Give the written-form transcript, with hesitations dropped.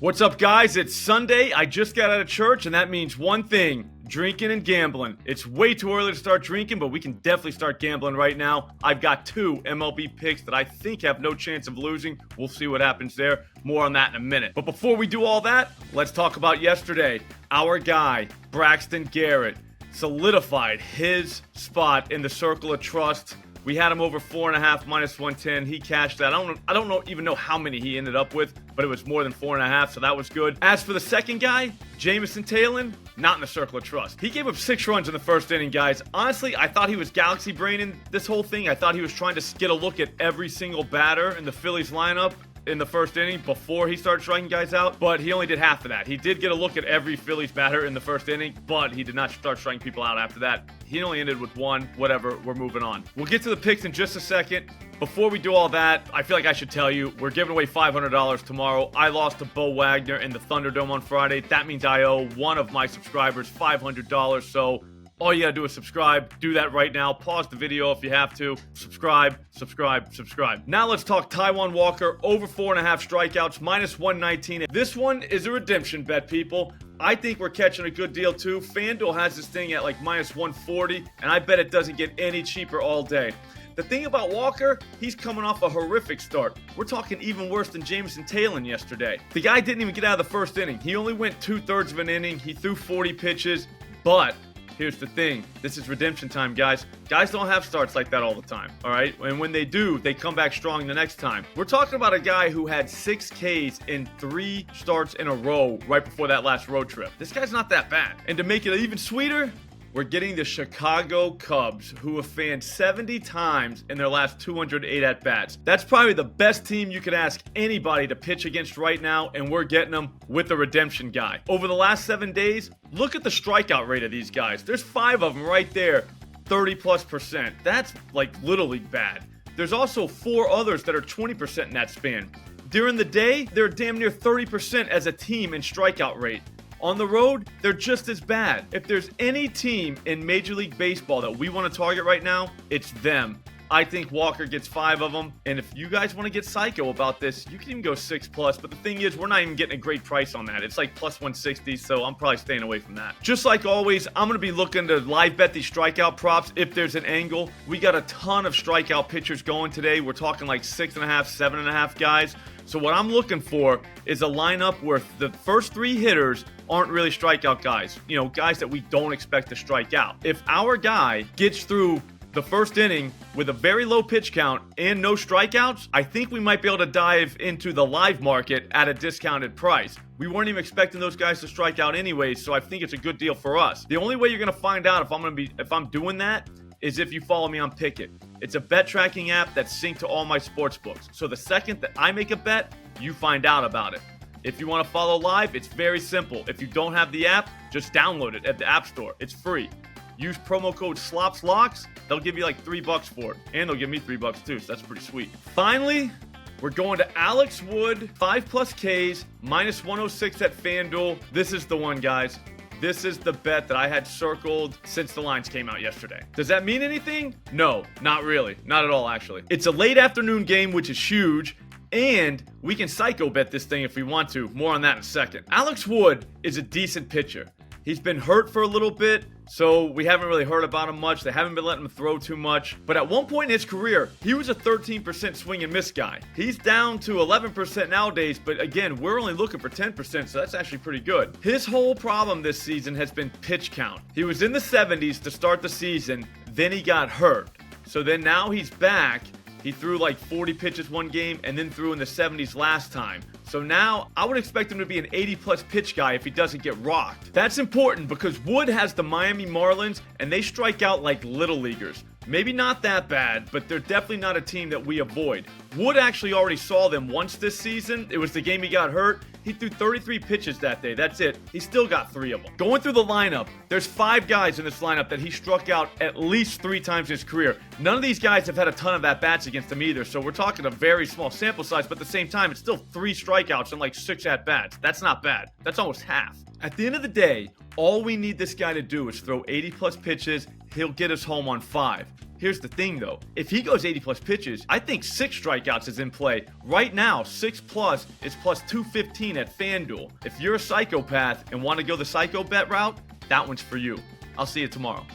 What's up, guys? It's Sunday. I just got out of church, and that means one thing: drinking and gambling. It's way too early to start drinking, but we can definitely start gambling right now. I've got 2 MLB picks that I think have no chance of losing. We'll see what happens there. More on that in a minute. But before we do all that, let's talk about yesterday. Our guy, Braxton Garrett, solidified his spot in the circle of trust. We had him over 4.5 minus 110. He cashed that. I don't even know how many he ended up with, but it was more than 4.5, so that was good. As for the second guy, Jameson Taylor, not in the circle of trust. He gave up 6 runs in the first inning, guys. Honestly, I thought he was galaxy braining this whole thing. I thought he was trying to get a look at every single batter in the Phillies lineup in the first inning before he started striking guys out, but he only did half of that. He did get a look at every Phillies batter in the first inning, but he did not start striking people out after that. He only ended with 1. Whatever, we're moving on. We'll get to the picks in just a second. Before we do all that, I feel like I should tell you, we're giving away $500 tomorrow. I lost to Bo Wagner in the Thunderdome on Friday. That means I owe one of my subscribers $500, so all you gotta do is subscribe. Do that right now. Pause the video if you have to. Subscribe, subscribe, subscribe. Now let's talk Taijuan Walker, over 4.5 strikeouts, minus 119. This one is a redemption bet, people. I think we're catching a good deal too. FanDuel has this thing at like minus 140, and I bet it doesn't get any cheaper all day. The thing about Walker, he's coming off a horrific start. We're talking even worse than Jameson Taylor yesterday. The guy didn't even get out of the first inning. He only went 2/3 of an inning. He threw 40 pitches, but here's the thing. This is redemption time, guys. Guys don't have starts like that all the time, all right? And when they do, they come back strong the next time. We're talking about a guy who had 6 Ks in 3 starts in a row right before that last road trip. This guy's not that bad. And to make it even sweeter, we're getting the Chicago Cubs, who have fanned 70 times in their last 208 at-bats. That's probably the best team you could ask anybody to pitch against right now, and we're getting them with the redemption guy. Over the last 7 days, look at the strikeout rate of these guys. There's 5 of them right there, 30+%. That's like Little League bad. There's also 4 others that are 20% in that span. During the day, they're damn near 30% as a team in strikeout rate. On the road, they're just as bad. If there's any team in Major League Baseball that we want to target right now, it's them. I think Walker gets 5 of them. And if you guys want to get psycho about this, you can even go 6+. But the thing is, we're not even getting a great price on that. It's like plus 160, so I'm probably staying away from that. Just like always, I'm going to be looking to live bet these strikeout props if there's an angle. We got a ton of strikeout pitchers going today. We're talking like 6.5, 7.5 guys. So what I'm looking for is a lineup where the first 3 hitters aren't really strikeout guys. You know, guys that we don't expect to strike out. If our guy gets through the first inning with a very low pitch count and no strikeouts, I think we might be able to dive into the live market at a discounted price. We weren't even expecting those guys to strike out anyways, so I think it's a good deal for us. The only way you're gonna find out if I'm doing that is if you follow me on Pickit. It's a bet tracking app that's synced to all my sports books. So the second that I make a bet, you find out about it. If you want to follow live, it's very simple. If you don't have the app, just download it at the App Store. It's free. Use promo code SLOPSLOCKS. They'll give you like $3 for it. And they'll give me $3 too, so that's pretty sweet. Finally, we're going to Alex Wood, 5+ Ks, minus 106 at FanDuel. This is the one, guys. This is the bet that I had circled since the lines came out yesterday. Does that mean anything? No, not really. Not at all, actually. It's a late afternoon game, which is huge, and we can psycho bet this thing if we want to. More on that in a second. Alex Wood is a decent pitcher. He's been hurt for a little bit, so we haven't really heard about him much. They haven't been letting him throw too much. But at one point in his career, he was a 13% swing and miss guy. He's down to 11% nowadays, but again, we're only looking for 10%, so that's actually pretty good. His whole problem this season has been pitch count. He was in the 70s to start the season, then he got hurt. So then now he's back. He threw like 40 pitches one game and then threw in the 70s last time. So now I would expect him to be an 80+ pitch guy if he doesn't get rocked. That's important because Wood has the Miami Marlins and they strike out like little leaguers. Maybe not that bad, but they're definitely not a team that we avoid. Wood actually already saw them once this season. It was the game he got hurt. He threw 33 pitches that day. That's it. He still got 3 of them. Going through the lineup, there's 5 guys in this lineup that he struck out at least 3 times in his career. None of these guys have had a ton of at-bats against him either, so we're talking a very small sample size, but at the same time, it's still 3 strikeouts and like 6 at-bats. That's not bad. That's almost half. At the end of the day, all we need this guy to do is throw 80+ pitches. He'll get us home on 5. Here's the thing though, if he goes 80 plus pitches, I think 6 strikeouts is in play. Right now, 6 plus is plus 215 at FanDuel. If you're a psychopath and want to go the psycho bet route, that one's for you. I'll see you tomorrow.